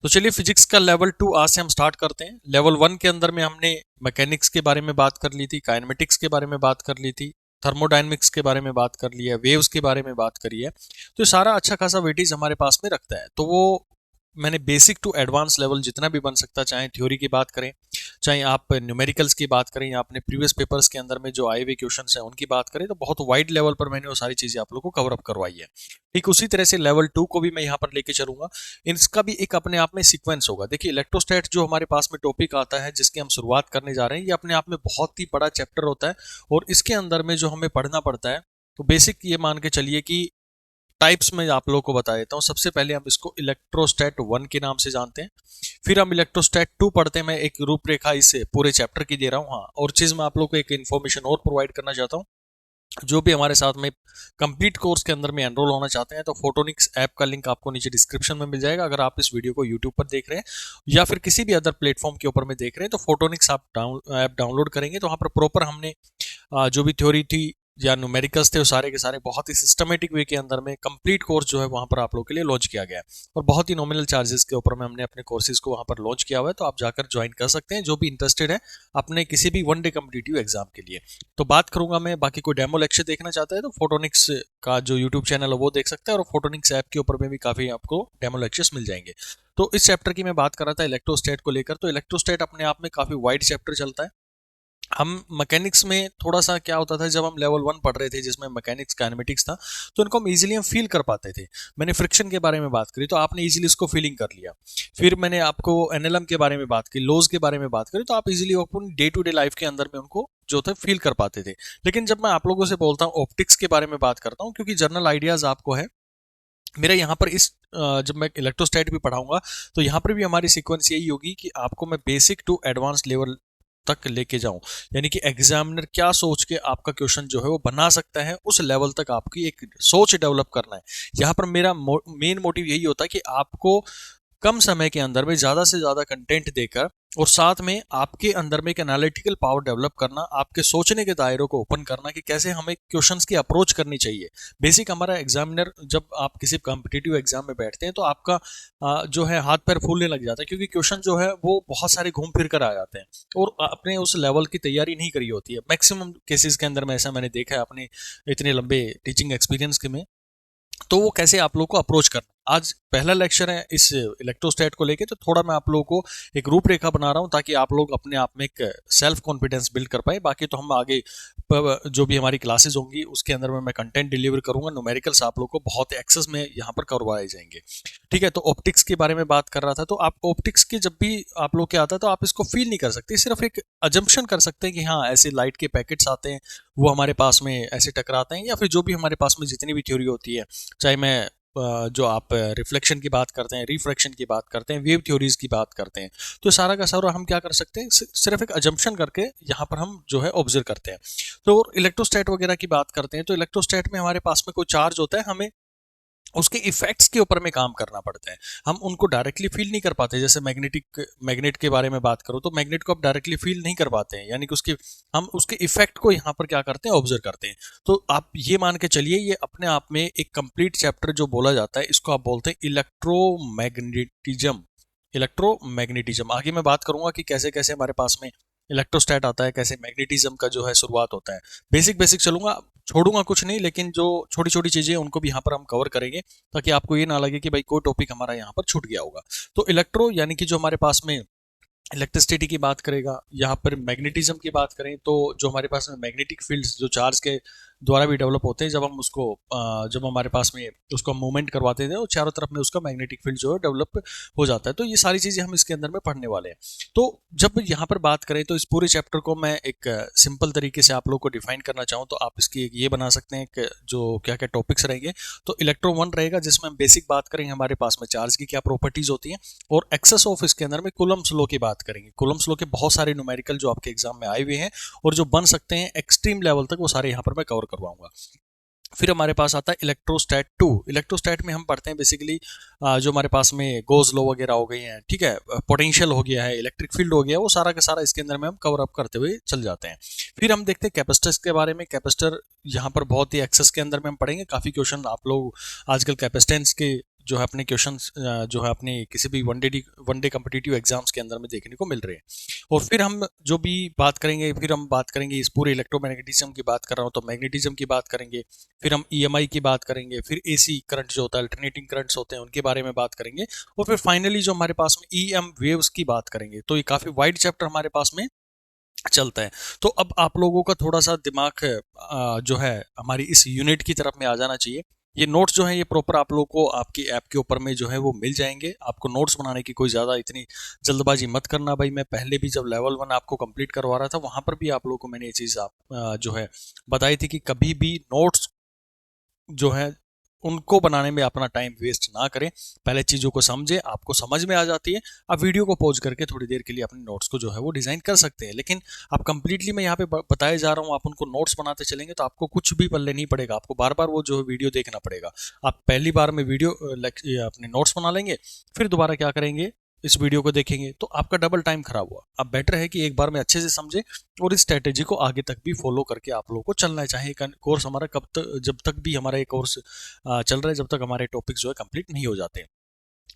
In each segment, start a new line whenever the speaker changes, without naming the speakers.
तो चलिए फिजिक्स का लेवल 2 आज से हम स्टार्ट करते हैं। लेवल 1 के अंदर में हमने मैकेनिक्स के बारे में बात कर ली थी, काइनेमेटिक्स के बारे में बात कर ली थी, थर्मोडायनेमिक्स के बारे में बात कर लिया है, वेव्स के बारे में बात करी है। तो ये सारा अच्छा खासा वेटेज हमारे पास में रखता है। तो वो मैंने बेसिक टू एडवांस लेवल जितना भी बन सकता, चाहे थ्योरी की बात करें, चाहे आप न्यूमेरिकल्स की बात करें, या अपने प्रीवियस पेपर्स के अंदर में जो आए हुए क्वेश्चंस हैं उनकी बात करें, तो बहुत वाइड लेवल पर मैंने वो सारी चीजें आप लोगों को कवर अप करवाई है। ठीक उसी तरह से लेवल 2 को भी मैं यहाँ पर लेके चलूंगा। इसका भी एक अपने आप में सीक्वेंस होगा। देखिए इलेक्ट्रोस्टैट जो हमारे पास में टॉपिक आता है जिसकी हम शुरुआत करने जा रहे हैं, ये अपने आप में बहुत ही बड़ा चैप्टर होता है। और इसके अंदर में जो हमें पढ़ना पड़ता है, तो बेसिक ये मान के चलिए कि टाइप्स में आप लोगों को बता देता हूँ। सबसे पहले हम इसको इलेक्ट्रोस्टैट 1 के नाम से जानते हैं, फिर हम इलेक्ट्रोस्टैट 2 पढ़ते हैं। मैं एक रूपरेखा इस पूरे चैप्टर की दे रहा हूँ। हाँ, और चीज मैं आप लोग को एक इन्फॉर्मेशन और प्रोवाइड करना चाहता हूँ। जो भी हमारे साथ में कंप्लीट कोर्स के अंदर में एनरोल होना चाहते हैं, तो फोटोनिक्स ऐप का लिंक आपको नीचे डिस्क्रिप्शन में मिल जाएगा। अगर आप इस वीडियो को यूट्यूब पर देख रहे हैं या फिर किसी भी अदर प्लेटफॉर्म के ऊपर में देख रहे हैं, तो फोटोनिक्स आप ऐप डाउनलोड करेंगे तो वहाँ पर प्रॉपर हमने जो भी थ्योरी थी या न्यूमेरिकल्स थे वो सारे के सारे बहुत ही सिस्टमेटिक वे के अंदर में कंप्लीट कोर्स जो है वहाँ पर आप लोगों के लिए लॉन्च किया गया है। और बहुत ही नॉमिनल चार्जेस के ऊपर में हमने अपने कोर्सेज को वहाँ पर लॉन्च किया हुआ है। तो आप जाकर ज्वाइन कर सकते हैं जो भी इंटरेस्टेड है अपने किसी भी वन डे कम्पिटिटिव एग्जाम के लिए। तो बात करूंगा मैं, बाकी कोई डेमो लेक्चर देखना चाहता है तो फोटोनिक्स का जो यूट्यूब चैनल है वो देख सकता है, और फोटोनिक्स ऐप के ऊपर में भी काफी आपको डेमो लेक्चर्स मिल जाएंगे। तो इस चैप्टर की मैं बात कर रहा था इलेक्ट्रोस्टैट को लेकर। तो इलेक्ट्रोस्टैट अपने आप में काफी वाइड चैप्टर चलता है। हम मैकेनिक्स में थोड़ा सा क्या होता था, जब हम लेवल 1 पढ़ रहे थे जिसमें मैकेनिक्स काइनेमेटिक्स था, तो इनको हम इजीली हम फील कर पाते थे। मैंने फ्रिक्शन के बारे में बात करी तो आपने इजीली इसको फीलिंग कर लिया। फिर मैंने आपको एनएलएम के बारे में बात की, लॉज के बारे में बात करी, तो आप इजीली अपनी डे टू डे लाइफ के अंदर में उनको जो था फील कर पाते थे। लेकिन जब मैं आप लोगों से बोलता हूँ ऑप्टिक्स के बारे में बात करता हूँ, क्योंकि जनरल आइडियाज आपको है मेरा यहाँ पर इस जब मैं इलेक्ट्रोस्टैट भी पढ़ाऊंगा तो यहाँ पर भी हमारी सीक्वेंस यही होगी कि आपको मैं बेसिक टू एडवांस लेवल तक लेके जाऊं। यानी कि एग्जामिनर क्या सोच के आपका क्वेश्चन जो है वो बना सकता है, उस लेवल तक आपकी एक सोच डेवलप करना है। यहाँ पर मेरा मेन मोटिव यही होता है कि आपको कम समय के अंदर में ज्यादा से ज्यादा कंटेंट देकर और साथ में आपके अंदर में एक एनालिटिकल पावर डेवलप करना, आपके सोचने के दायरों को ओपन करना कि कैसे हमें क्वेश्चंस की अप्रोच करनी चाहिए। बेसिक हमारा एग्जामिनर जब आप किसी कॉम्पिटिटिव एग्जाम में बैठते हैं तो आपका जो है हाथ पैर फूलने लग जाता है, क्योंकि क्वेश्चन जो है वो बहुत सारे घूम फिर कर आ जाते हैं और अपने उस लेवल की तैयारी नहीं करी होती है। मैक्सिमम केसेस के अंदर में ऐसा मैंने देखा है अपने इतने लंबे टीचिंग एक्सपीरियंस के में। तो वो कैसे आप लोग को अप्रोच करना, आज पहला लेक्चर है इस इलेक्ट्रोस्टैट को लेके, तो थोड़ा मैं आप लोगों को एक रूपरेखा बना रहा हूं ताकि आप लोग अपने आप में एक सेल्फ कॉन्फिडेंस बिल्ड कर पाए। बाकी तो हम आगे जो भी हमारी क्लासेस होंगी उसके अंदर में मैं कंटेंट डिलीवर करूंगा, न्यूमेरिकल्स आप लोग को बहुत एक्सेस में यहाँ पर करवाए जाएंगे। ठीक है, तो ऑप्टिक्स के बारे में बात कर रहा था। तो आप ऑप्टिक्स के जब भी आप लोग के आता है तो आप इसको फील नहीं कर सकते, सिर्फ एक अजम्पशन कर सकते हैं कि हाँ ऐसे लाइट के पैकेट्स आते हैं, वो हमारे पास में ऐसे टकराते हैं, या फिर जो भी हमारे पास में जितनी भी थ्योरी होती है, चाहे मैं जो आप रिफ्लेक्शन की बात करते हैं, रिफ्रैक्शन की बात करते हैं, वेव थ्योरीज की बात करते हैं, तो सारा का सारा हम क्या कर सकते हैं, सिर्फ एक अजम्पशन करके यहाँ पर हम जो है ऑब्जर्व करते हैं। तो इलेक्ट्रोस्टैट वगैरह की बात करते हैं, तो इलेक्ट्रोस्टैट में हमारे पास में कोई चार्ज होता है, हमें उसके इफेक्ट्स के ऊपर में काम करना पड़ता है। हम उनको डायरेक्टली फील नहीं कर पाते। जैसे मैग्नेट के बारे में बात करो तो मैग्नेट को आप डायरेक्टली फील नहीं कर पाते हैं, यानी कि उसके हम उसके इफेक्ट को यहाँ पर क्या करते हैं, ऑब्जर्व करते हैं। तो आप ये मान के चलिए ये अपने आप में एक कंप्लीट चैप्टर जो बोला जाता है, इसको आप बोलते हैं इलेक्ट्रोमैग्नेटिज्म। इलेक्ट्रोमैग्नेटिज्म आगे मैं बात करूंगा कि कैसे कैसे हमारे पास में इलेक्ट्रोस्टैट आता है, कैसे मैग्नेटिज्म का जो है शुरुआत होता है। बेसिक बेसिक चलूंगा, छोड़ूंगा कुछ नहीं, लेकिन जो छोटी छोटी चीजें उनको भी यहाँ पर हम कवर करेंगे ताकि आपको ये ना लगे कि भाई कोई टॉपिक हमारा यहाँ पर छूट गया होगा। तो इलेक्ट्रो यानी कि जो हमारे पास में इलेक्ट्रिसिटी की बात करेगा, यहाँ पर मैग्नेटिज्म की बात करें तो जो हमारे पास में मैग्नेटिक फील्ड्स जो चार्ज के द्वारा भी डेवलप होते हैं, जब हम उसको जब हमारे पास में उसको मूवमेंट करवाते थे, और चारों तरफ में उसका मैग्नेटिक फील्ड जो है डेवलप हो जाता है। तो ये सारी चीज़ें हम इसके अंदर में पढ़ने वाले हैं। तो जब यहाँ पर बात करें तो इस पूरे चैप्टर को मैं एक सिंपल तरीके से आप लोग को डिफाइन करना चाहूँ तो आप इसकी एक ये बना सकते हैं कि जो क्या क्या टॉपिक्स रहेंगे। तो इलेक्ट्रो 1 रहेगा जिसमें हम बेसिक बात करेंगे हमारे पास में चार्ज की क्या प्रॉपर्टीज होती हैं, और एक्सेस ऑफ इसके अंदर में कूलम्ब्स लॉ की बात करेंगे। कूलम्ब्स लॉ के बहुत सारे न्यूमेरिकल जो आपके एग्जाम में आए हुए हैं और जो बन सकते हैं एक्सट्रीम लेवल तक, वो सारे यहाँ पर मैं कवर करवाऊंगा। फिर हमारे पास आता है इलेक्ट्रोस्टैट 2। इलेक्ट्रोस्टैट में हम पढ़ते हैं बेसिकली जो हमारे पास में गोज लॉ वगैरह हो गई हैं, ठीक है, पोटेंशियल हो गया है, इलेक्ट्रिक फील्ड हो गया, वो सारा का सारा इसके अंदर में हम कवर अप करते हुए चल जाते हैं। फिर हम देखते हैं कैपेसिटर्स के बारे में। कैपेसिटर यहाँ पर बहुत ही एक्सेस के अंदर में हम पढ़ेंगे, काफ़ी क्वेश्चन आप लोग आजकल कैपेसिटेंस के जो है अपने क्वेश्चंस जो है अपने किसी भी वनडे कम्पिटिटिव एग्जाम्स के अंदर में देखने को मिल रहे हैं। और फिर हम जो भी बात करेंगे, फिर हम बात करेंगे इस पूरे इलेक्ट्रोमैग्नेटिज्म की बात कर रहा हूँ तो मैग्नेटिज्म की बात करेंगे, फिर हम ईएमआई की बात करेंगे, फिर एसी करंट जो होता है, अल्टरनेटिंग करंट्स होते हैं उनके बारे में बात करेंगे, और फिर फाइनली जो हमारे पास में ईएम वेव्स की बात करेंगे। तो ये काफी वाइड चैप्टर हमारे पास में चलता है। तो अब आप लोगों का थोड़ा सा दिमाग जो है हमारी इस यूनिट की तरफ में आ जाना चाहिए। ये नोट्स जो है ये प्रॉपर आप लोगों को आपकी ऐप के ऊपर में जो है वो मिल जाएंगे। आपको नोट्स बनाने की कोई ज़्यादा इतनी जल्दबाजी मत करना भाई। मैं पहले भी जब लेवल 1 आपको कंप्लीट करवा रहा था वहां पर भी आप लोगों को मैंने ये चीज़ आप जो है बताई थी कि कभी भी नोट्स जो है उनको बनाने में अपना टाइम वेस्ट ना करें। पहले चीज़ों को समझें, आपको समझ में आ जाती है, आप वीडियो को पॉज करके थोड़ी देर के लिए अपने नोट्स को जो है वो डिज़ाइन कर सकते हैं। लेकिन आप कंप्लीटली मैं यहाँ पे बताए जा रहा हूँ, आप उनको नोट्स बनाते चलेंगे तो आपको कुछ भी पल्ले नहीं पड़ेगा, आपको बार बार वो जो है वीडियो देखना पड़ेगा। आप पहली बार में वीडियो अपने नोट्स बना लेंगे, फिर दोबारा क्या करेंगे, इस वीडियो को देखेंगे, तो आपका डबल टाइम खराब हुआ। अब बेटर है कि एक बार में अच्छे से समझे और इस स्ट्रेटेजी को आगे तक भी फॉलो करके आप लोगों को चलना है। चाहे कोर्स हमारा कब तक, जब तक भी हमारा ये कोर्स चल रहा है, जब तक हमारे टॉपिक जो है कंप्लीट नहीं हो जाते।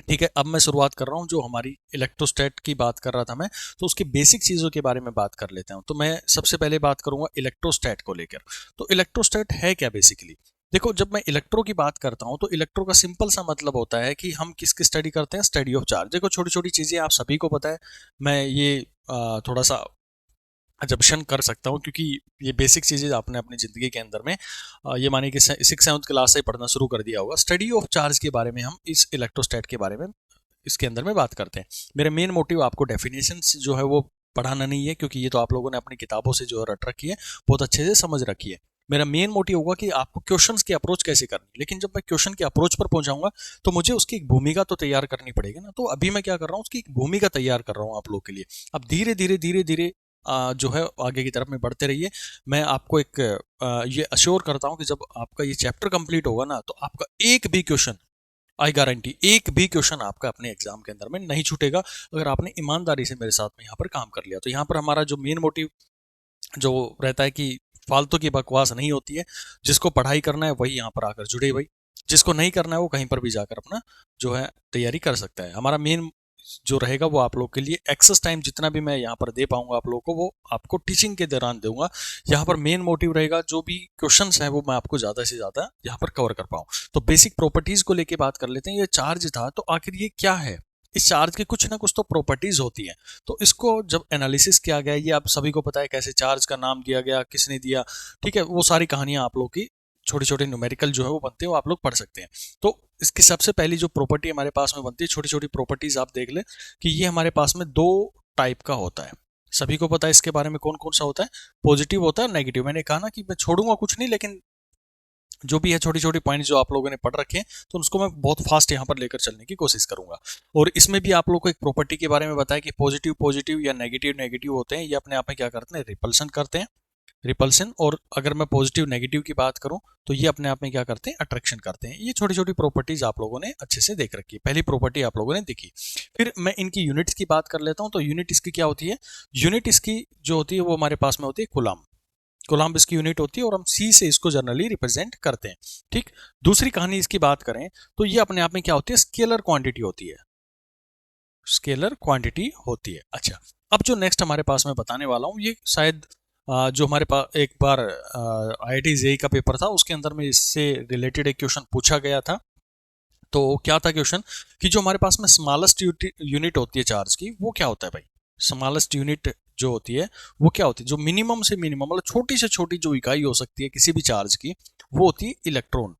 ठीक है, अब मैं शुरुआत कर रहा हूँ। जो हमारी इलेक्ट्रोस्टैट की बात कर रहा था मैं, तो उसकी बेसिक चीज़ों के बारे में बात कर लेता हूँ। तो मैं सबसे पहले बात करूंगा इलेक्ट्रोस्टैट को लेकर। तो इलेक्ट्रोस्टैट है क्या बेसिकली? देखो, जब मैं इलेक्ट्रो की बात करता हूँ तो इलेक्ट्रो का सिंपल सा मतलब होता है कि हम किसकी स्टडी करते हैं, स्टडी ऑफ चार्ज। देखो, छोटी छोटी चीज़ें आप सभी को पता है, मैं ये थोड़ा सा अजम्पशन कर सकता हूँ क्योंकि ये बेसिक चीज़ें आपने अपनी ज़िंदगी के अंदर में ये मानिए कि 6th-7th क्लास से पढ़ना शुरू कर दिया होगा। स्टडी ऑफ चार्ज के बारे में हम इस इलेक्ट्रोस्टैट के बारे में इसके अंदर में बात करते हैं। मेरा मेन मोटिव आपको डेफिनेशंस जो है वो पढ़ाना नहीं है, क्योंकि ये तो आप लोगों ने अपनी किताबों से जो है रट रखी है, बहुत अच्छे से समझ रखी है। मेरा मेन मोटिव होगा कि आपको क्वेश्चंस की अप्रोच कैसे करनी है। लेकिन जब मैं क्वेश्चन की अप्रोच पर पहुंचाऊंगा तो मुझे उसकी एक भूमिका तो तैयार करनी पड़ेगी ना। तो अभी मैं क्या कर रहा हूँ, उसकी एक भूमिका तैयार कर रहा हूँ आप लोग के लिए। अब धीरे धीरे धीरे धीरे जो है आगे की तरफ में बढ़ते रहिए। मैं आपको एक ये अश्योर करता हूँ कि जब आपका ये चैप्टर कंप्लीट होगा ना, तो आपका एक भी क्वेश्चन, आई गारंटी, एक भी क्वेश्चन आपका अपने एग्जाम के अंदर में नहीं छूटेगा, अगर आपने ईमानदारी से मेरे साथ में यहाँ पर काम कर लिया। तो यहाँ पर हमारा जो मेन मोटिव जो रहता है कि फालतू की बकवास नहीं होती है। जिसको पढ़ाई करना है वही यहाँ पर आकर जुड़े भाई, जिसको नहीं करना है वो कहीं पर भी जाकर अपना जो है तैयारी कर सकता है। हमारा मेन जो रहेगा वो आप लोग के लिए एक्सेस टाइम जितना भी मैं यहाँ पर दे पाऊंगा आप लोगों को, वो आपको टीचिंग के दौरान दूंगा। यहाँ पर मेन मोटिव रहेगा जो भी क्वेश्चंस हैं वो मैं आपको ज़्यादा से ज़्यादा यहाँ पर कवर कर पाऊँ। तो बेसिक प्रॉपर्टीज़ को लेके बात कर लेते हैं। ये चार्ज था, तो आखिर ये क्या है? इस चार्ज की कुछ ना कुछ तो प्रॉपर्टीज होती हैं। तो इसको जब एनालिसिस किया गया, ये आप सभी को पता है कैसे चार्ज का नाम दिया गया, किसने दिया, ठीक है, वो सारी कहानियां आप लोग की छोटे छोटे न्यूमेरिकल जो है वो बनते हैं, वो आप लोग पढ़ सकते हैं। तो इसकी सबसे पहली जो प्रॉपर्टी हमारे पास में बनती है, छोटी छोटी प्रॉपर्टीज आप देख ले कि ये हमारे पास में दो टाइप का होता है। सभी को पता है इसके बारे में कौन कौन सा होता है, पॉजिटिव होता है, नेगेटिव। मैंने कहा ना कि मैं छोड़ूंगा कुछ नहीं, लेकिन जो भी है छोटी छोटी पॉइंट्स जो आप लोगों ने पढ़ रखे हैं तो उसको मैं बहुत फास्ट यहाँ पर लेकर चलने की कोशिश करूंगा। और इसमें भी आप लोगों को एक प्रॉपर्टी के बारे में बताया कि पॉजिटिव पॉजिटिव या नेगेटिव नेगेटिव होते हैं, ये अपने आप में क्या करते हैं, रिपल्सन करते हैं, रिपल्सन। और अगर मैं पॉजिटिव नेगेटिव की बात करूं तो ये अपने आप में क्या करते हैं, अट्रैक्शन करते हैं। ये छोटी छोटी प्रॉपर्टीज आप लोगों ने अच्छे से देख रखी है। पहली प्रॉपर्टी आप लोगों ने देखी। फिर मैं इनकी यूनिट्स की बात कर लेता हूं। तो यूनिट इसकी क्या होती है, यूनिट इसकी जो होती है वो हमारे पास में होती है कूलम्ब। कूलम्ब इसकी यूनिट होती है और हम सी से इसको जनरली रिप्रेजेंट करते हैं। ठीक, दूसरी कहानी इसकी बात करें तो ये अपने आप में क्या होती है, स्केलर क्वांटिटी होती है, स्केलर क्वांटिटी होती है। अच्छा, अब जो नेक्स्ट हमारे पास मैं बताने वाला हूँ ये शायद जो हमारे पास एक बार IIT जेईई का पेपर था उसके अंदर में इससे रिलेटेड एक क्वेश्चन पूछा गया था। तो क्या था क्वेश्चन कि जो हमारे पास में स्मॉलेस्ट यूनिट होती है चार्ज की, वो क्या होता है भाई? स्मॉलेस्ट यूनिट जो होती है वो क्या होती है, जो मिनिमम से मिनिमम मतलब छोटी से छोटी जो इकाई हो सकती है किसी भी चार्ज की, वो होती है इलेक्ट्रॉन।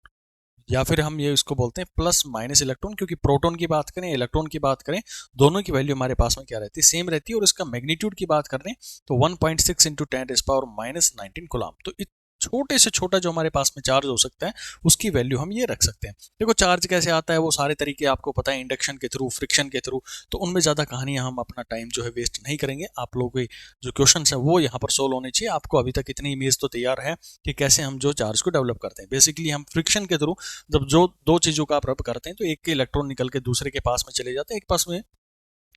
या फिर हम ये इसको बोलते हैं प्लस माइनस इलेक्ट्रॉन, क्योंकि प्रोटॉन की बात करें, इलेक्ट्रॉन की बात करें, दोनों की वैल्यू हमारे पास में क्या रहती है, सेम रहती है। और इसका मैग्नीट्यूड की बात करें तो 1.6 इंटू 10⁻⁻19 कूलम्ब। तो छोटे से छोटा जो हमारे पास में चार्ज हो सकता है उसकी वैल्यू हम ये रख सकते हैं। देखो, चार्ज कैसे आता है वो सारे तरीके आपको पता है, इंडक्शन के थ्रू, फ्रिक्शन के थ्रू। तो उनमें ज़्यादा कहानियां हम अपना टाइम जो है वेस्ट नहीं करेंगे। आप लोगों के जो क्वेश्चन है वो यहाँ पर सोल्व होने चाहिए। आपको अभी तक इतनी इमेज तो तैयार है कि कैसे हम जो चार्ज को डेवलप करते हैं। बेसिकली हम फ्रिक्शन के थ्रू जब जो दो चीज़ों का आप रब करते हैं तो एक के इलेक्ट्रॉन निकल के दूसरे के पास में चले जाते हैं, एक पास में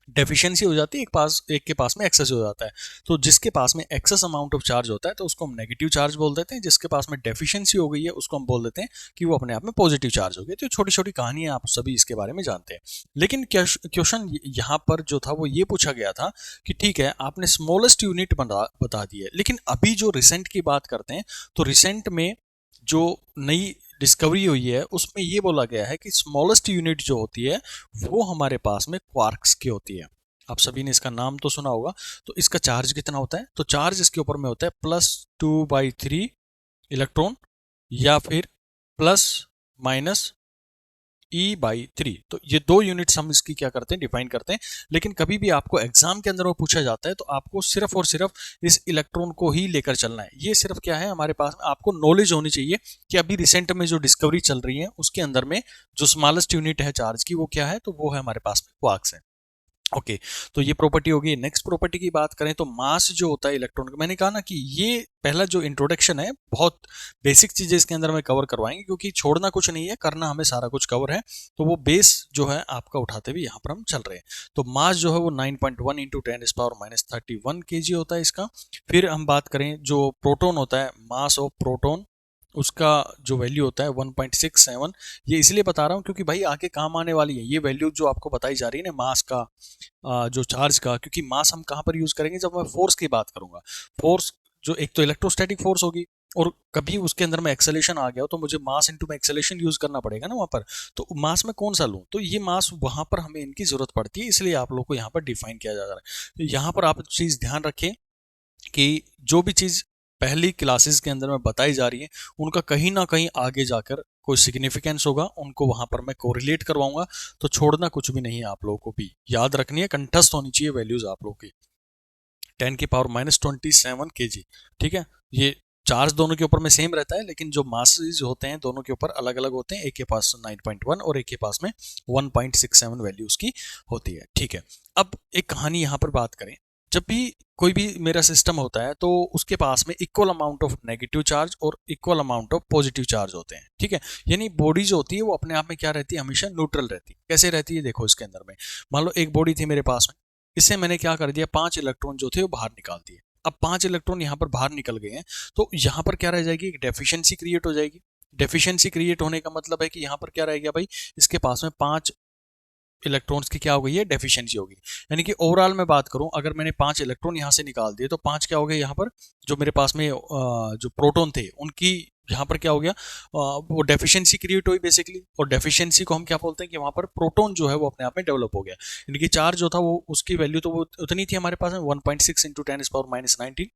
डेफिशिएंसी हो जाती है, एक के पास में एक्सेस हो जाता है। तो जिसके पास में एक्सेस अमाउंट ऑफ चार्ज होता है तो उसको हम नेगेटिव चार्ज बोल देते हैं, जिसके पास में डेफिशिएंसी हो गई है उसको हम बोल देते हैं कि वो अपने आप में पॉजिटिव चार्ज हो गई। तो छोटी छोटी कहानियां आप सभी इसके बारे में जानते हैं। लेकिन क्वेश्चन यहाँ पर जो था वो ये पूछा गया था कि ठीक है आपने स्मॉलेस्ट यूनिट बता दी है, लेकिन अभी जो रिसेंट की बात करते हैं तो रिसेंट में जो नई डिस्कवरी हुई है उसमें ये बोला गया है कि स्मॉलेस्ट यूनिट जो होती है वो हमारे पास में क्वार्क्स की होती है। आप सभी ने इसका नाम तो सुना होगा। तो इसका चार्ज कितना होता है? तो चार्ज इसके ऊपर में होता है +2/3 इलेक्ट्रॉन या फिर +-E/3। तो ये दो यूनिट्स हम इसकी क्या करते हैं, डिफाइन करते हैं। लेकिन कभी भी आपको एग्जाम के अंदर वो पूछा जाता है तो आपको सिर्फ और सिर्फ इस इलेक्ट्रॉन को ही लेकर चलना है। ये सिर्फ क्या है हमारे पास में आपको नॉलेज होनी चाहिए कि अभी रिसेंट में जो डिस्कवरी चल रही है उसके अंदर में जो स्मॉलेस्ट यूनिट है चार्ज की वो क्या है, तो वो है हमारे पास में क्वार्क्स है। ओके तो ये प्रॉपर्टी होगी। नेक्स्ट प्रॉपर्टी की बात करें तो मास जो होता है इलेक्ट्रॉन का, मैंने कहा ना कि ये पहला जो इंट्रोडक्शन है बहुत बेसिक चीजें इसके अंदर में कवर करवाएंगे क्योंकि छोड़ना कुछ नहीं है, करना हमें सारा कुछ कवर है। तो वो बेस जो है आपका उठाते हुए यहाँ पर हम चल रहे हैं। तो मास जो है वो 9.1 इंटू 10⁻31 kg होता है इसका। फिर हम बात करें जो प्रोटॉन होता है, मास ऑफ प्रोटॉन, उसका जो वैल्यू होता है 1.67। ये इसलिए बता रहा हूँ क्योंकि भाई आगे काम आने वाली है ये वैल्यू जो आपको बताई जा रही है ना मास का, जो चार्ज का। क्योंकि मास हम कहाँ पर यूज करेंगे, जब मैं फोर्स की बात करूंगा। फोर्स जो एक तो इलेक्ट्रोस्टैटिक फोर्स होगी और कभी उसके अंदर में एक्सेलेशन आ गया तो मुझे मास इंटू में एक्सेलेशन यूज करना पड़ेगा ना वहां पर। तो मास में कौन सा लूं, तो ये मास वहां पर हमें इनकी जरूरत पड़ती है, इसलिए आप लोग को यहाँ पर डिफाइन किया जा रहा है। तो यहाँ पर आप चीज ध्यान रखें कि जो भी चीज पहली क्लासेस के अंदर में बताई जा रही है उनका कहीं ना कहीं आगे जाकर कोई सिग्निफिकेंस होगा, उनको वहां पर मैं कोरिलेट करवाऊंगा। तो छोड़ना कुछ भी नहीं है, आप लोगों को भी याद रखनी है, कंठस्थ होनी चाहिए वैल्यूज आप लोगों की। 10⁻27 kg, ठीक है। ये चार्ज दोनों के ऊपर में सेम रहता है लेकिन जो मासेस होते हैं दोनों के ऊपर अलग अलग होते हैं। एक के पास 9.1 और एक के पास में 1.67 वैल्यू उसकी होती है, ठीक है। अब एक कहानी यहाँ पर बात करें, जब भी कोई भी मेरा सिस्टम होता है तो उसके पास में equal amount of negative charge और equal amount of positive charge होते हैं, ठीक है। यानी बॉडी जो होती है वो अपने आप में क्या रहती है, हमेशा न्यूट्रल रहती है। कैसे रहती है देखो इसके अंदर में, मान लो एक बॉडी थी मेरे पास में, इससे मैंने क्या कर दिया, 5 इलेक्ट्रॉन जो थे वो बाहर निकाल दिए। अब 5 इलेक्ट्रॉन यहाँ पर बाहर निकल गए हैं तो यहाँ पर क्या रह जाएगी, एक डेफिशिएंसी क्रिएट हो जाएगी। डेफिशिएंसी क्रिएट होने का मतलब है कि यहाँ पर क्या रह गया भाई, इसके पास में 5 इलेक्ट्रॉन्स की क्या हो गई है, डेफिशिएंसी होगी। यानी कि ओवरऑल मैं बात करूं, अगर मैंने 5 इलेक्ट्रॉन यहाँ से निकाल दिए तो 5 क्या हो गए यहाँ पर, जो मेरे पास में जो प्रोटॉन थे उनकी यहाँ पर क्या हो गया, वो डेफिशिएंसी क्रिएट हुई बेसिकली। और डेफिशिएंसी को हम क्या बोलते हैं कि वहां पर प्रोटॉन जो है वो अपने आप में डेवलप हो गया। यानी कि चार्ज जो था वो उसकी वैल्यू तो वो उतनी थी हमारे पास में 1.6 इंटू 10⁻19,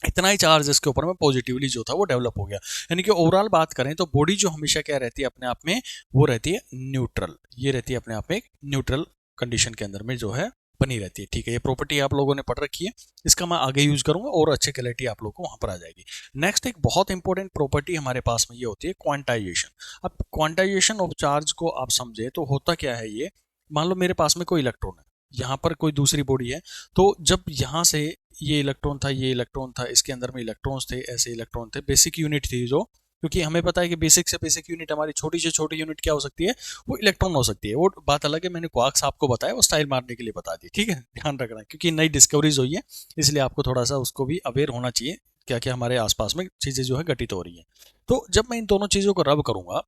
इतना ही चार्ज इसके ऊपर में पॉजिटिवली जो था वो डेवलप हो गया। यानी कि ओवरऑल बात करें तो बॉडी जो हमेशा क्या रहती है अपने आप में, वो रहती है न्यूट्रल। ये रहती है अपने आप में एक न्यूट्रल कंडीशन के अंदर में जो है बनी रहती है, ठीक है। ये प्रॉपर्टी आप लोगों ने पढ़ रखी है, इसका मैं आगे यूज करूंगा और अच्छे क्लैरिटी आप लोगों को वहां पर आ जाएगी। नेक्स्ट एक बहुत इंपॉर्टेंट प्रॉपर्टी हमारे पास में ये होती है क्वांटाइजेशन। अब क्वांटाइजेशन ऑफ चार्ज को आप समझे तो होता क्या है, ये मान लो मेरे पास में कोई इलेक्ट्रॉन है, यहाँ पर कोई दूसरी बॉडी है। तो जब यहाँ से ये इलेक्ट्रॉन था, ये इलेक्ट्रॉन था, इसके अंदर में इलेक्ट्रॉन्स थे, ऐसे इलेक्ट्रॉन थे, बेसिक यूनिट थी जो, क्योंकि हमें पता है कि बेसिक से बेसिक यूनिट हमारी छोटी से छोटी यूनिट क्या हो सकती है, वो इलेक्ट्रॉन हो सकती है। वो बात अलग है, मैंने क्वार्क्स आपको बताया वो स्टाइल मारने के लिए बता दी, ठीक है। ध्यान रखना क्योंकि नई डिस्कवरीज हुई है इसलिए आपको थोड़ा सा उसको भी अवेयर होना चाहिए क्या क्या हमारे आसपास में चीजें जो है घटित हो रही है। तो जब मैं इन दोनों चीजों को रब करूंगा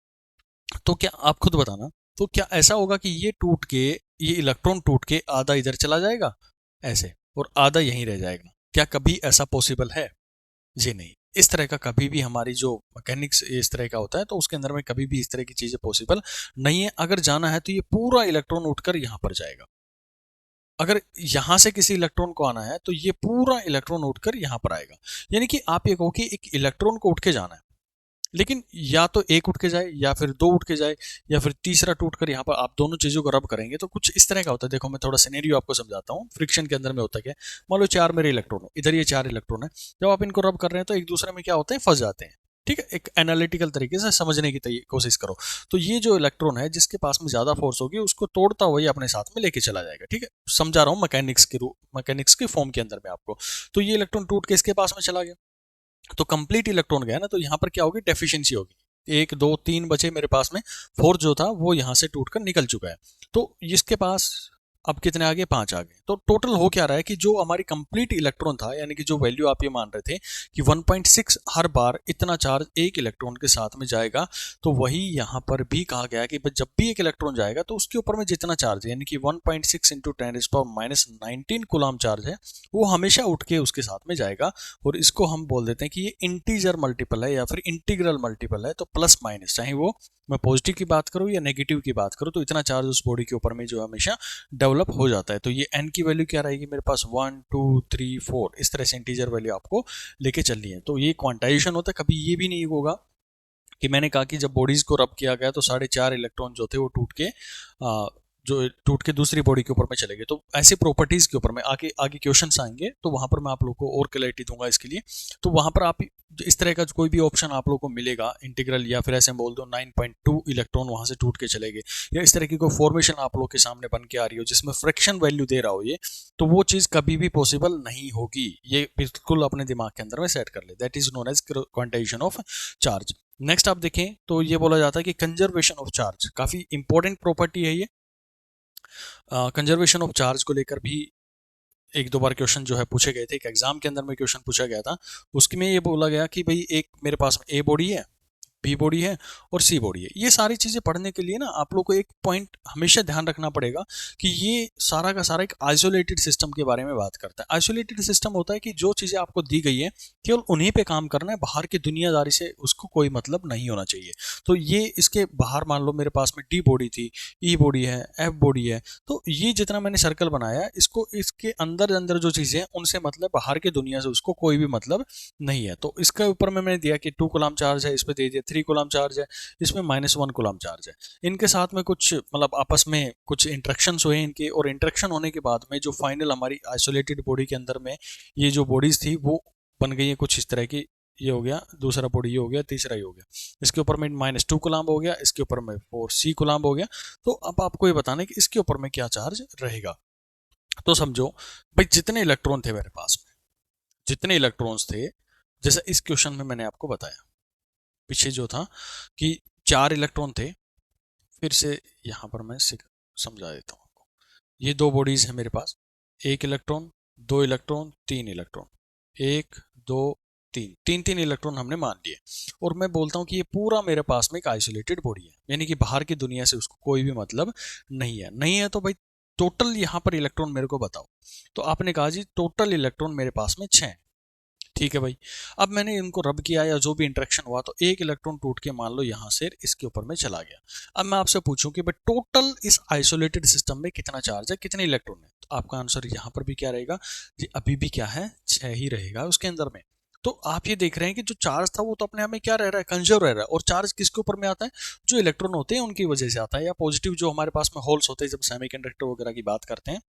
तो क्या आप खुद बताना, तो क्या ऐसा होगा कि ये टूट के, ये इलेक्ट्रॉन टूट के आधा इधर चला जाएगा ऐसे और आधा यहीं रह जाएगा? क्या कभी ऐसा पॉसिबल है? जी नहीं। इस तरह का कभी भी हमारी जो मैकेनिक्स इस तरह का होता है तो उसके अंदर में कभी भी इस तरह की चीजें पॉसिबल नहीं है। अगर जाना है तो ये पूरा इलेक्ट्रॉन उठकर यहां पर जाएगा। अगर यहां से किसी इलेक्ट्रॉन को आना है तो ये पूरा इलेक्ट्रॉन उठकर यहां पर आएगा। यानी कि आप ये कहो कि एक इलेक्ट्रॉन को उठ के जाना है, लेकिन या तो एक उठ के जाए या फिर दो उठ के जाए या फिर तीसरा टूट कर यहाँ पर आप दोनों चीजों को रब करेंगे तो कुछ इस तरह का होता है। देखो मैं थोड़ा सिनेरियो आपको समझाता हूँ, फ्रिक्शन के अंदर में होता क्या है। मान लो 4 मेरे इलेक्ट्रॉन है, इधर ये 4 इलेक्ट्रॉन है, जब आप इनको रब कर रहे हैं तो एक दूसरे में क्या होते हैं, फंस जाते हैं, ठीक है। एक एनालिटिकल तरीके से समझने की कोशिश करो। तो ये जो इलेक्ट्रॉन है जिसके पास में ज्यादा फोर्स होगी उसको तोड़ता हुआ अपने साथ में लेके चला जाएगा, ठीक है। समझा रहा हूँ मैकेनिक्स के फॉर्म के अंदर में आपको। तो ये इलेक्ट्रॉन टूट के इसके पास में चला गया तो कंप्लीट इलेक्ट्रॉन गया ना, तो यहाँ पर क्या होगी, डेफिशिएंसी होगी। 1 2 3 बचे मेरे पास में, फोर्थ जो था वो यहाँ से टूटकर निकल चुका है। तो इसके पास अब कितने आ गए, 5 आ गए। तो टोटल हो क्या रहा है कि जो हमारी कंप्लीट इलेक्ट्रॉन था, यानी कि जो वैल्यू आप ये मान रहे थे कि 1.6 हर बार इतना चार्ज एक इलेक्ट्रॉन के साथ में जाएगा, तो वही यहाँ पर भी कहा गया कि जब भी एक इलेक्ट्रॉन जाएगा तो उसके ऊपर में जितना चार्ज है, यानी कि 1.6 इंटू 10⁻⁻19 कूलम चार्ज है, वो हमेशा उठ के उसके साथ में जाएगा। और इसको हम बोल देते हैं कि ये इंटीजर मल्टीपल है या फिर इंटीग्रल मल्टीपल है। तो प्लस माइनस, चाहे वो मैं पॉजिटिव की बात करूं या नेगेटिव की बात करूं, तो इतना चार्ज उस बॉडी के ऊपर में जो हमेशा डेवलप हो जाता है। तो ये n की वैल्यू क्या रहेगी मेरे पास, 1 2 3 4, इस तरह से इंटीजर वैल्यू आपको लेके चलनी है। तो ये क्वांटाइजेशन होता है। कभी ये भी नहीं होगा कि मैंने कहा कि जब बॉडीज को रब किया गया तो 4.5 इलेक्ट्रॉन जो थे वो टूट के दूसरी बॉडी के ऊपर में चले गए। तो ऐसी प्रॉपर्टीज के ऊपर में आगे आगे क्वेश्चंस आएंगे, तो वहां पर मैं आप लोग को और क्लैरिटी दूंगा इसके लिए। तो वहां पर आप इस तरह का कोई भी ऑप्शन आप लोग को मिलेगा इंटीग्रल, या फिर ऐसे बोल दो 9.2 इलेक्ट्रॉन वहां से टूट के चले गए, या इस तरह की कोई फॉर्मेशन आप लोग के सामने बन के आ रही हो जिसमें फ्रैक्शन वैल्यू दे रहा हो ये, तो वो चीज कभी भी पॉसिबल नहीं होगी। ये बिल्कुल अपने दिमाग के अंदर में सेट कर ले। That is known as quantization of charge. Next आप देखें तो ये बोला जाता है कि कंजर्वेशन ऑफ चार्ज, काफी इंपॉर्टेंट प्रॉपर्टी है ये। कंजर्वेशन ऑफ चार्ज को लेकर भी एक दो बार क्वेश्चन जो है पूछे गए थे, एक एग्जाम के अंदर में क्वेश्चन पूछा गया था। उसमें ये बोला गया कि भाई एक मेरे पास ए बॉडी है, बी बॉडी है और सी बॉडी है। ये सारी चीजें पढ़ने के लिए ना आप लोग को एक पॉइंट हमेशा ध्यान रखना पड़ेगा कि ये सारा का सारा एक आइसोलेटेड सिस्टम के बारे में बात करता है। आइसोलेटेड सिस्टम होता है कि जो चीजें आपको दी गई है केवल उन्हीं पे काम करना है, बाहर की दुनियादारी से उसको कोई मतलब नहीं होना चाहिए। तो ये इसके बाहर मान लो मेरे पास में डी बॉडी थी, ई बॉडी है, एफ बॉडी है, तो ये जितना मैंने सर्कल बनाया इसको इसके अंदर अंदर जो चीजें हैं उनसे मतलब, बाहर की दुनिया से उसको कोई भी मतलब नहीं है। तो इसके ऊपर में मैंने दिया कि 2 कूलम चार्ज है, इस पे दे दिया 3 कूलम चार्ज है, इसमें -1 कूलम चार्ज है। इनके साथ में कुछ मतलब आपस में कुछ इंटरेक्शंस हुए इनके, और इंटरेक्शन होने के बाद में जो फाइनल हमारी आइसोलेटेड बॉडी के अंदर में ये जो बॉडीज थी वो बन गई है कुछ इस तरह की। ये हो गया दूसरा बॉडी, ये हो गया तीसरा, ये हो गया, इसके ऊपर में -2 कूलम हो गया, इसके ऊपर में 4c कूलम हो गया। तो अब आपको ये बताना है कि इसके ऊपर में क्या चार्ज रहेगा। तो समझो भाई जितने इलेक्ट्रॉन थे मेरे पास में, जितने इलेक्ट्रॉन्स थे, जैसा इस क्वेश्चन में मैंने आपको बताया पीछे जो था कि 4 इलेक्ट्रॉन थे। फिर से यहां पर मैं समझा देता हूं आपको। ये दो बॉडीज है मेरे पास, 1 इलेक्ट्रॉन, 2 इलेक्ट्रॉन, 3 इलेक्ट्रॉन, 1 2 3, 3 इलेक्ट्रॉन हमने मान लिए। और मैं बोलता हूं कि ये पूरा मेरे पास में एक आइसोलेटेड बॉडी है, यानी कि बाहर की दुनिया से उसको कोई भी मतलब नहीं है। नहीं है तो भाई टोटल यहां पर इलेक्ट्रॉन मेरे को बताओ। तो आपने कहा जी टोटल इलेक्ट्रॉन मेरे पास में 6। ठीक है भाई, अब मैंने इनको रब किया या जो भी इंटरेक्शन हुआ, तो एक इलेक्ट्रॉन टूट के मान लो यहां से इसके ऊपर में चला गया। अब मैं आपसे पूछूं कि भाई टोटल इस आइसोलेटेड सिस्टम में कितना चार्ज है, कितने इलेक्ट्रॉन है, तो आपका आंसर यहां पर भी क्या रहेगा जी, अभी भी क्या है, 6 ही रहेगा उसके अंदर में। तो आप ये देख रहे हैं कि जो चार्ज था वो तो अपने आप में क्या रह रहा है, कंजर्व रह रहा है। और चार्ज किसके ऊपर में आता है, जो इलेक्ट्रॉन होते हैं उनकी वजह से आता है, या पॉजिटिव जो हमारे पास में होल्स होते हैं जब सेमीकंडक्टर वगैरह की बात करते हैं,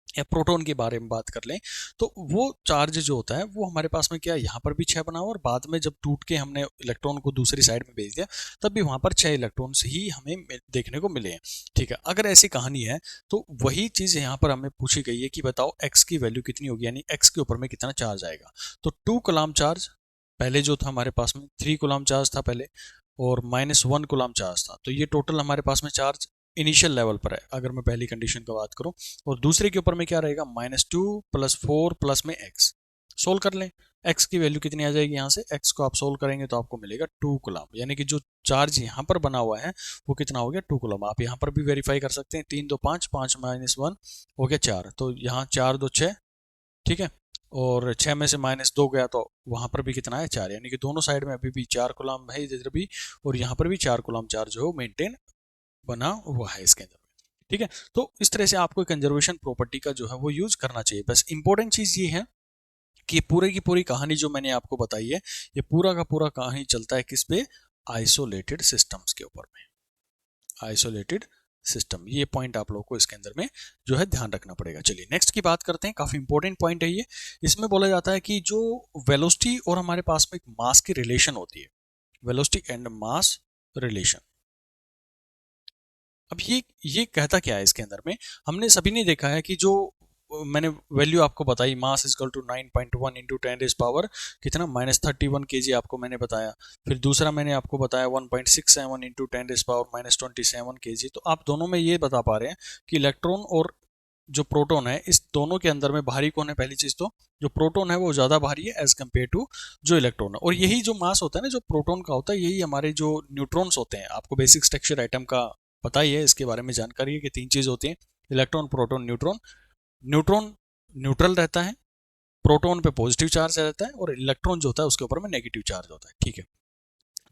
या प्रोटॉन के बारे में बात कर लें, तो वो चार्ज जो होता है वो हमारे पास में क्या, यहाँ पर भी 6 बना हुआ, और बाद में जब टूट के हमने इलेक्ट्रॉन को दूसरी साइड में भेज दिया तब भी वहां पर 6 इलेक्ट्रॉन्स ही हमें देखने को मिले हैं। ठीक है, अगर ऐसी कहानी है तो वही चीज यहाँ पर हमें पूछी गई है कि बताओ x की वैल्यू कितनी होगी, यानी x के ऊपर में कितना चार्ज आएगा। तो 2 कूलम चार्ज पहले जो था हमारे पास में, 3 कूलम चार्ज था पहले, और -1 कूलम चार्ज था। तो ये टोटल हमारे पास में चार्ज इनिशियल लेवल पर है अगर मैं पहली कंडीशन की बात करूं। और दूसरे के ऊपर में क्या रहेगा, -2 + 4 प्लस में x। सोल्व कर लें, x की वैल्यू कितनी आ जाएगी, यहाँ से x को आप सोल्व करेंगे तो आपको मिलेगा 2 कूलम, यानी कि जो चार्ज यहाँ पर बना हुआ है वो कितना हो गया, 2 कूलम। आप यहाँ पर भी वेरीफाई कर सकते हैं, 3 2 5, 5 -1 हो गया 4, तो यहाँ 4 2 6। ठीक है, और 6 में से -2 गया तो वहां पर भी कितना है, 4, यानी कि दोनों साइड में अभी भी 4 कूलम है इधर भी, और यहाँ पर भी 4 कूलम चार्ज जो है मेंटेन बना हुआ है इसके अंदर। ठीक है, तो इस तरह से आपको कंजर्वेशन प्रॉपर्टी का जो है वो यूज करना चाहिए। बस इंपॉर्टेंट चीज ये है कि पूरे की पूरी कहानी जो मैंने आपको बताई है, ये पूरा का पूरा कहानी चलता है किस पे, आइसोलेटेड सिस्टम्स के ऊपर में। आइसोलेटेड सिस्टम, ये पॉइंट आप लोगों को इसके अंदर में जो है ध्यान रखना पड़ेगा। चलिए नेक्स्ट की बात करते हैं, काफी इंपॉर्टेंट पॉइंट है ये। इसमें बोला जाता है कि जो वेलोसिटी और हमारे पास में एक मास की रिलेशन होती है, वेलोसिटी एंड मास रिलेशन। अब ये कहता क्या है इसके अंदर में, हमने सभी ने देखा है कि जो मैंने वैल्यू आपको बताई, mass is equal to 9.1 into 10⁻, कितना -31 kg आपको मैंने बताया। फिर दूसरा मैंने आपको बताया 1.67 इंटू 10⁻⁻27 kg। तो आप दोनों में ये बता पा रहे हैं कि इलेक्ट्रॉन और जो प्रोटॉन है, इस दोनों के अंदर में भारी कौन है? पहली चीज तो जो प्रोटॉन है वो ज्यादा भारी है एज कम्पेयर टू जो इलेक्ट्रॉन है। और यही जो मास होता है ना, जो प्रोटॉन का होता है, यही हमारे जो न्यूट्रॉन्स होते हैं, आपको बेसिक स्ट्रक्चर एटम का पता ही है, इसके बारे में जानकारी है कि 3 चीज होती हैं, electron, proton, neutron. Neutron neutral रहता है, प्रोटॉन पे पॉजिटिव चार्ज रहता है, और इलेक्ट्रॉन जो होता है उसके ऊपर में नेगेटिव चार्ज होता है। ठीक है,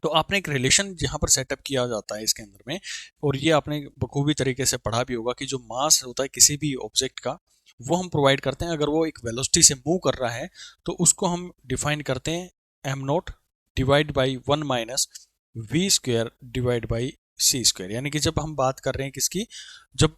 तो आपने एक रिलेशन यहाँ पर सेटअप किया जाता है इसके अंदर में, और ये आपने बखूबी तरीके से पढ़ा भी होगा कि जो मास होता है किसी भी ऑब्जेक्ट का, वो हम प्रोवाइड करते हैं। अगर वो एक वेलोसिटी से मूव कर रहा है तो उसको हम डिफाइन करते हैं m naught divide by 1 minus v square divide by c square. यानी कि जब हम बात कर रहे हैं किसकी, जब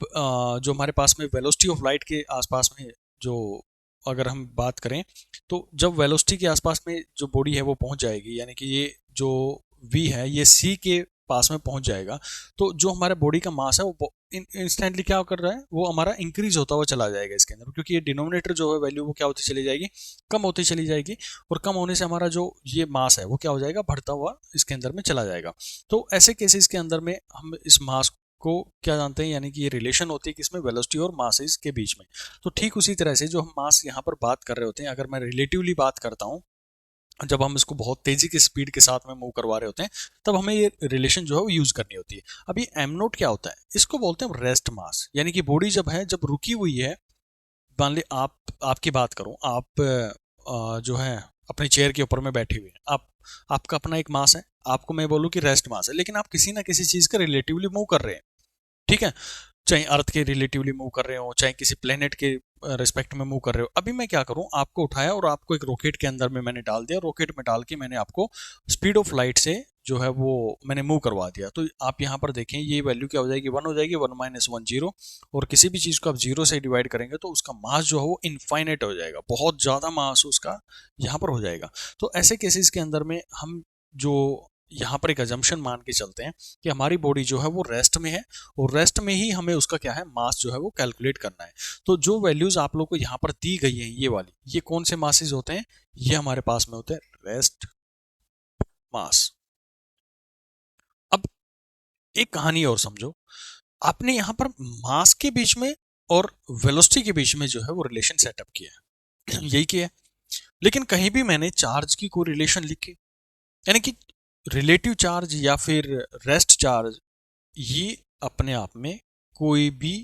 जो हमारे पास में वेलोसिटी ऑफ लाइट के आसपास में जो, अगर हम बात करें तो जब वेलोसिटी के आसपास में जो बॉडी है वो पहुंच जाएगी, यानी कि ये जो v है ये c के पास में पहुंच जाएगा, तो जो हमारे बॉडी का मास है वो इंस्टेंटली क्या कर रहा है, वो हमारा इंक्रीज होता हुआ चला जाएगा इसके अंदर, क्योंकि ये डिनोमिनेटर जो है वैल्यू वो क्या होती चली जाएगी, कम होती चली जाएगी, और कम होने से हमारा जो ये मास है वो क्या हो जाएगा, बढ़ता हुआ इसके अंदर में चला जाएगा। तो ऐसे केसेस के अंदर में हम इस मास को क्या जानते हैं, यानी कि ये रिलेशन होती है किसमें, वेलोसिटी और मासेस के बीच में। तो ठीक उसी तरह से जो हम मास यहाँ पर बात कर रहे होते हैं, अगर मैं रिलेटिवली बात करता हूँ, जब हम इसको बहुत तेजी की स्पीड के साथ में मूव करवा रहे होते हैं, तब हमें ये रिलेशन जो है वो यूज करनी होती है। अब ये एम नोट क्या होता है, इसको बोलते हैं रेस्ट मास, यानी कि बॉडी जब है, जब रुकी हुई है, मान ली आपकी बात करूं, आप जो है अपनी चेयर के ऊपर में बैठे हुए हैं, आपका अपना एक मास है, आपको मैं बोलूं कि रेस्ट मास है, लेकिन आप किसी ना किसी चीज का रिलेटिवली मूव कर रहे हैं। ठीक है, चाहे अर्थ के रिलेटिवली मूव कर रहे हो, चाहे किसी प्लेनेट के रिस्पेक्ट में मूव कर रहे हो। अभी मैं क्या करूं, आपको उठाया और आपको एक रॉकेट के अंदर में मैंने डाल दिया, रॉकेट में डाल के मैंने आपको स्पीड ऑफ लाइट से जो है वो मैंने मूव करवा दिया। तो आप यहाँ पर देखें, ये वैल्यू क्या हो जाएगी, 1 हो जाएगी, 1 माइनस 1 जीरो। और किसी भी चीज़ को आप जीरो से डिवाइड करेंगे तो उसका मास जो है वो इनफाइनाइट हो जाएगा, बहुत ज़्यादा मास उसका यहाँ पर हो जाएगा। तो ऐसे केसेस के अंदर में हम जो यहाँ पर एक अजम्पशन मान के चलते हैं कि हमारी बॉडी जो है वो रेस्ट में है, और रेस्ट में ही हमें उसका क्या है, मास जो है वो कैलकुलेट करना है। तो जो वैल्यूज आप लोग को यहाँ पर दी गई हैं, ये वाली, ये कौन से मासेस होते हैं, ये हमारे पास में होते हैं रेस्ट मास। अब एक कहानी और समझो, आपने यहाँ पर मास के बीच में और वेलोसिटी के बीच में जो है वो रिलेशन सेटअप किया है यही किया है, लेकिन कहीं भी मैंने चार्ज की कोई रिलेशन लिखी, यानी कि रिलेटिव चार्ज या फिर रेस्ट चार्ज, ये अपने आप में कोई भी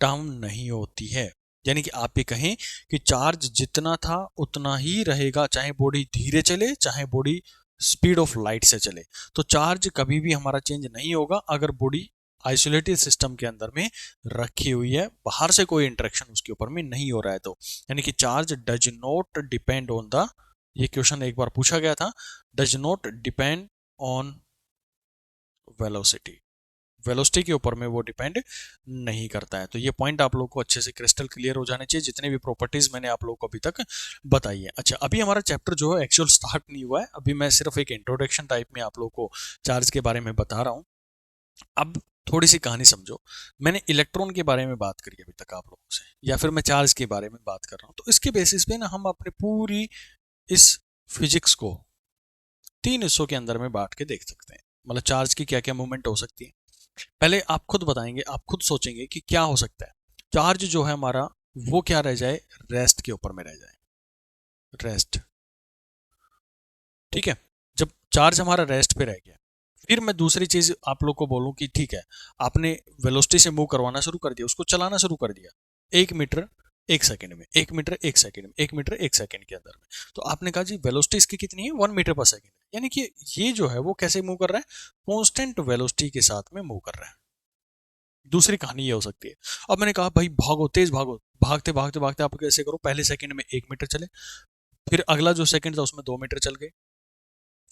टर्म नहीं होती है। यानी कि आप ये कहें कि चार्ज जितना था उतना ही रहेगा, चाहे बॉडी धीरे चले, चाहे बॉडी स्पीड ऑफ लाइट से चले, तो चार्ज कभी भी हमारा चेंज नहीं होगा अगर बॉडी आइसोलेटेड सिस्टम के अंदर में रखी हुई है, बाहर से कोई इंटरेक्शन उसके ऊपर में नहीं हो रहा है। तो यानी कि charge does not depend on the, ये क्वेश्चन एक बार पूछा गया था, does not depend on velocity, velocity के ऊपर में वो डिपेंड नहीं करता है। तो ये पॉइंट आप लोग को अच्छे से क्रिस्टल क्लियर हो जाने चाहिए, जितने भी प्रॉपर्टीज मैंने आप लोग को अभी तक बताई है। अच्छा, अभी हमारा चैप्टर जो है एक्चुअल स्टार्ट नहीं हुआ है, अभी मैं सिर्फ एक इंट्रोडक्शन टाइप में आप लोग को चार्ज के बारे में बता रहा हूँ। अब थोड़ी सी कहानी समझो, मैंने इलेक्ट्रॉन के बारे में बात करी अभी तक आप लोगों से, या फिर मैं चार्ज के बारे में बात कर रहा हूँ, तो इसके बेसिस पे ना हम अपने पूरी इस फिजिक्स को 3 हिस्सों के अंदर में बांट के देख सकते हैं। मतलब चार्ज की क्या क्या मूवमेंट हो सकती है, पहले आप खुद बताएंगे, आप खुद सोचेंगे कि क्या हो सकता है। चार्ज जो है हमारा वो क्या रह जाए, रेस्ट के ऊपर में रह जाए, रेस्ट। ठीक है, जब चार्ज हमारा रेस्ट पे रह गया, फिर मैं दूसरी चीज आप लोग को बोलूं कि ठीक है, आपने वेलोसिटी से मूव करवाना शुरू कर दिया, उसको चलाना शुरू कर दिया 1 मीटर 1 सेकंड में, 1 मीटर 1 सेकंड में, 1 मीटर 1 सेकंड के अंदर में। तो आपने कहा जी वेलोसिटी इसकी कितनी है, 1 मीटर पर सेकंड, यानी कि ये जो है वो कैसे मूव कर रहा है, कॉन्स्टेंट वेलोसिटी के साथ में मूव कर रहा है। दूसरी कहानी ये हो सकती है, अब मैंने कहा भाई भागो, तेज भागो, भागते भागते भागते आप कैसे करो, पहले सेकंड में 1 मीटर चले, फिर अगला जो सेकंड था उसमें 2 मीटर चल गए,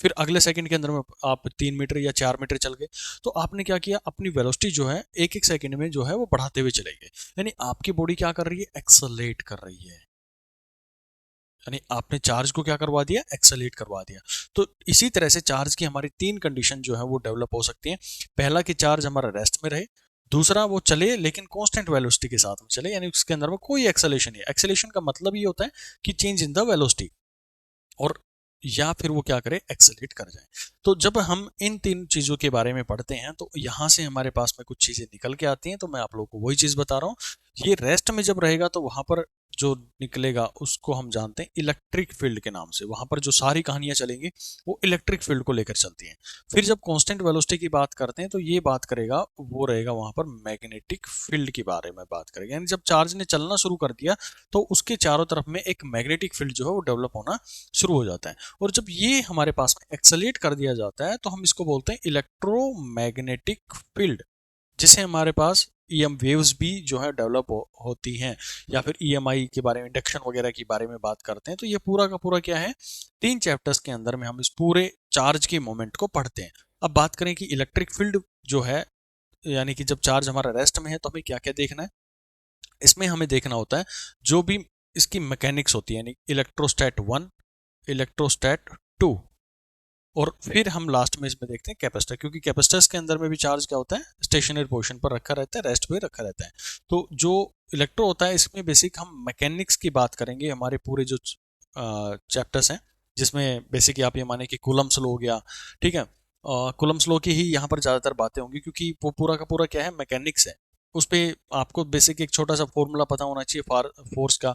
फिर अगले सेकंड के अंदर में आप 3 मीटर या 4 मीटर चल गए। तो आपने क्या किया, अपनी वेलोसिटी जो है एक एक सेकंड में जो है वो बढ़ाते हुए चले गए, यानी आपकी बॉडी क्या कर रही है, एक्सेलरेट कर रही है, यानी आपने चार्ज को क्या करवा दिया, एक्सेलरेट करवा दिया। तो इसी तरह से चार्ज की हमारी 3 कंडीशन जो है वो डेवलप हो सकती है। पहला कि चार्ज हमारा रेस्ट में रहे, दूसरा वो चले लेकिन कांस्टेंट वेलोसिटी के साथ में चले, यानी उसके अंदर में कोई एक्सेलेरेशन नहीं है। एक्सेलेरेशन का मतलब ये होता है कि चेंज इन द वेलोसिटी, और या फिर वो क्या करे, एक्सेलरेट कर जाए। तो जब हम इन 3 चीजों के बारे में पढ़ते हैं तो यहां से हमारे पास में कुछ चीजें निकल के आती हैं, तो मैं आप लोगों को वही चीज बता रहा हूं ये रेस्ट में जब रहेगा तो वहां पर जो निकलेगा उसको हम जानते हैं इलेक्ट्रिक फील्ड के नाम से। वहां पर जो सारी कहानियां चलेंगी वो इलेक्ट्रिक फील्ड को लेकर चलती हैं। फिर जब कांस्टेंट वेलोसिटी की बात करते हैं तो ये बात करेगा, वो रहेगा वहां पर मैग्नेटिक फील्ड के बारे में बात करेगा। यानी जब चार्ज ने चलना शुरू कर दिया तो उसके चारों तरफ में एक मैग्नेटिक फील्ड जो है वो डेवलप होना शुरू हो जाता है। और जब ये हमारे पास में एक्सेलेरेट कर दिया जाता है तो हम इसको बोलते हैं इलेक्ट्रोमैग्नेटिक फील्ड, जिसे हमारे पास ईएम वेव्स भी जो है डेवलप होती हैं, या फिर ईएमआई के बारे में, इंडक्शन वगैरह के बारे में बात करते हैं। तो ये पूरा का पूरा क्या है, 3 चैप्टर्स के अंदर में हम इस पूरे चार्ज के मोमेंट को पढ़ते हैं। अब बात करें कि इलेक्ट्रिक फील्ड जो है, यानी कि जब चार्ज हमारा रेस्ट में है तो हमें क्या क्या देखना है, इसमें हमें देखना होता है जो भी इसकी मैकेनिक्स होती है, यानी इलेक्ट्रोस्टैट 1, इलेक्ट्रोस्टैट 2, और फिर हम लास्ट में इसमें देखते हैं कैपेसिटर, क्योंकि कैपेसिटर्स के अंदर में भी चार्ज क्या होता है, स्टेशनरी पोजीशन पर रखा रहता है, रेस्ट पे रखा रहता है। तो जो इलेक्ट्रो होता है इसमें बेसिक हम मैकेनिक्स की बात करेंगे, हमारे पूरे जो चैप्टर्स हैं, जिसमें बेसिक आप ये माने कि कूलम्स लॉ हो गया, ठीक है, कूलम्स लॉ की ही यहाँ पर ज़्यादातर बातें होंगी, क्योंकि वो पूरा का पूरा क्या है, मैकेनिक्स है। उस पर आपको बेसिक एक छोटा सा फॉर्मूला पता होना चाहिए फोर्स का,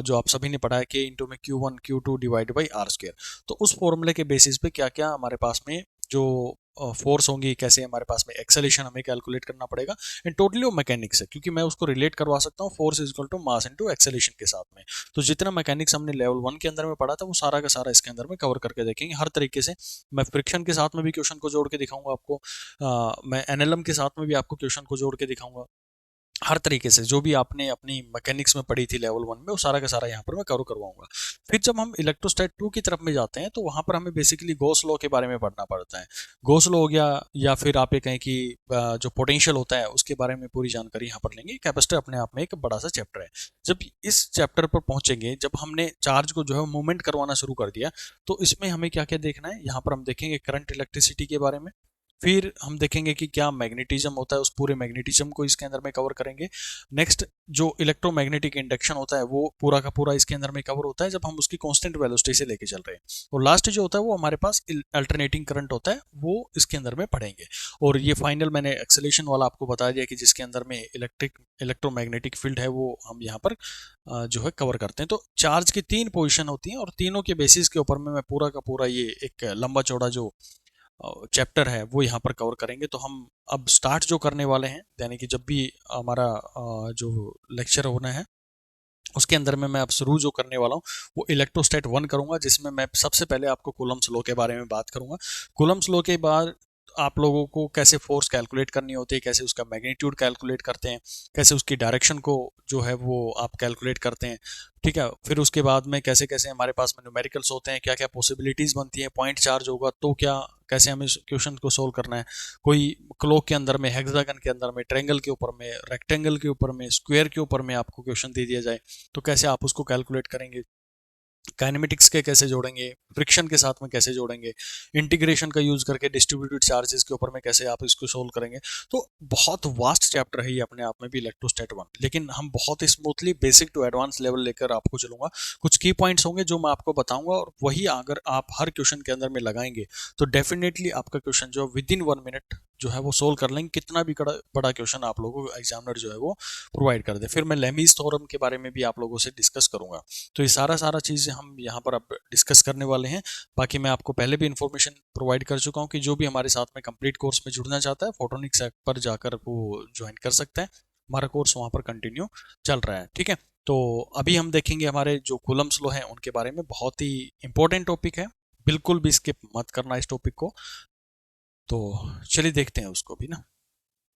जो आप सभी ने पढ़ा है, के इंटू में Q1 Q2 divide by are square. तो उस फॉर्मूले के बेसिस पे क्या क्या हमारे पास में जो फोर्स होंगी, कैसे हमारे पास में एक्सेलेरेशन हमें कैलकुलेट करना पड़ेगा, एंड टोटली वो मैकेनिक्स है, क्योंकि मैं उसको रिलेट करवा सकता हूँ force is equal to mass into acceleration के साथ में। तो जितना मैकेनिक्स हमने लेवल 1 के अंदर में पढ़ा था वो सारा का सारा इसके अंदर में कवर करके देखेंगे हर तरीके से। मैं फ्रिक्शन के साथ में भी क्वेश्चन को जोड़ के दिखाऊंगा आपको, मैं एनएलएम के साथ में भी आपको क्वेश्चन को जोड़ के दिखाऊंगा। हर तरीके से जो भी आपने अपनी मैकेनिक्स में पढ़ी थी लेवल 1 में, वो सारा का सारा यहाँ पर मैं कवर करवाऊंगा। फिर जब हम इलेक्ट्रोस्टैट 2 की तरफ में जाते हैं तो वहाँ पर हमें बेसिकली गॉस लॉ के बारे में पढ़ना पड़ता है। गॉस लॉ हो गया, या फिर आप ये कहें कि जो पोटेंशियल होता है उसके बारे में पूरी जानकारी यहाँ पर लेंगे। कैपेसिटर अपने आप में एक बड़ा सा चैप्टर है। जब इस चैप्टर पर पहुंचेंगे, जब हमने चार्ज को जो है मूवमेंट करवाना शुरू कर दिया, तो इसमें हमें क्या क्या देखना है, यहाँ पर हम देखेंगे करंट इलेक्ट्रिसिटी के बारे में। फिर हम देखेंगे कि क्या मैग्नेटिज्म होता है, उस पूरे मैग्नेटिज्म को इसके अंदर में कवर करेंगे। नेक्स्ट जो इलेक्ट्रोमैग्नेटिक इंडक्शन होता है वो पूरा का पूरा इसके अंदर में कवर होता है, जब हम उसकी कांस्टेंट वेलोसिटी से लेके चल रहे हैं। और लास्ट जो होता है वो हमारे पास अल्टरनेटिंग करंट होता है, वो इसके अंदर में पढ़ेंगे। और ये फाइनल मैंने एक्सेलेरेशन वाला आपको बता दिया कि जिसके अंदर में इलेक्ट्रोमैग्नेटिक फील्ड है वो हम यहाँ पर जो है कवर करते हैं। तो चार्ज की 3 पोजिशन होती हैं और तीनों के बेसिस के ऊपर में मैं पूरा का पूरा ये एक लंबा चौड़ा जो चैप्टर है वो यहाँ पर कवर करेंगे। तो हम अब स्टार्ट जो करने वाले हैं, यानी कि जब भी हमारा जो लेक्चर होना है उसके अंदर में मैं अब शुरू जो करने वाला हूँ वो इलेक्ट्रोस्टैट 1 करूंगा, जिसमें मैं सबसे पहले आपको कूलम्स लॉ के बारे में बात करूंगा। कूलम्स लॉ के बाद आप लोगों को कैसे फोर्स कैलकुलेट करनी होती है, कैसे उसका मैग्नीट्यूड कैलकुलेट करते हैं, कैसे उसकी डायरेक्शन को जो है वो आप कैलकुलेट करते हैं, ठीक है। फिर उसके बाद में कैसे कैसे हमारे पास में न्यूमेरिकल्स होते हैं, क्या क्या पॉसिबिलिटीज़ बनती हैं, पॉइंट चार्ज होगा तो क्या, कैसे हमें इस क्वेश्चन को सोल्व करना है, कोई क्लॉक के अंदर में, हेक्सागन के अंदर में, ट्रायंगल के ऊपर में, रेक्टेंगल के ऊपर में, स्क्वायर के ऊपर में आपको क्वेश्चन दे दिया जाए तो कैसे आप उसको कैलकुलेट करेंगे, काइनेमेटिक्स के कैसे जोड़ेंगे, फ्रिक्शन के साथ में कैसे जोड़ेंगे, इंटीग्रेशन का यूज करके डिस्ट्रीब्यूटेड चार्जेस के ऊपर में कैसे आप इसको सोल्व करेंगे। तो बहुत वास्ट चैप्टर है ये अपने आप में भी इलेक्ट्रोस्टैट 1, लेकिन हम बहुत ही smoothly basic to advance level लेकर आपको चलूंगा। कुछ की पॉइंट्स होंगे जो मैं आपको बताऊंगा, और वही अगर आप हर क्वेश्चन के अंदर में लगाएंगे तो डेफिनेटली आपका क्वेश्चन जो विद इन 1 मिनट जो है वो सोल्व कर लेंगे, कितना भी बड़ा क्वेश्चन आप लोगों को एग्जामिनर जो है वो प्रोवाइड कर दे। फिर मैं लेमीज थ्योरम के बारे में भी आप लोगों से डिस्कस करूंगा। तो ये सारा चीज़ें हम यहाँ पर अब डिस्कस करने वाले हैं। बाकी मैं आपको पहले भी इन्फॉर्मेशन प्रोवाइड कर चुका हूँ कि जो भी हमारे साथ में कंप्लीट कोर्स में जुड़ना चाहता है फोटोनिक्स ऐप पर जाकर वो ज्वाइन कर सकता है। हमारा कोर्स वहाँ पर कंटिन्यू चल रहा है, ठीक है। तो अभी हम देखेंगे हमारे जो कूलम्स लॉ हैं उनके बारे में, बहुत ही इंपॉर्टेंट टॉपिक है, बिल्कुल भी स्किप मत करना इस टॉपिक को। तो चलिए देखते हैं उसको भी ना।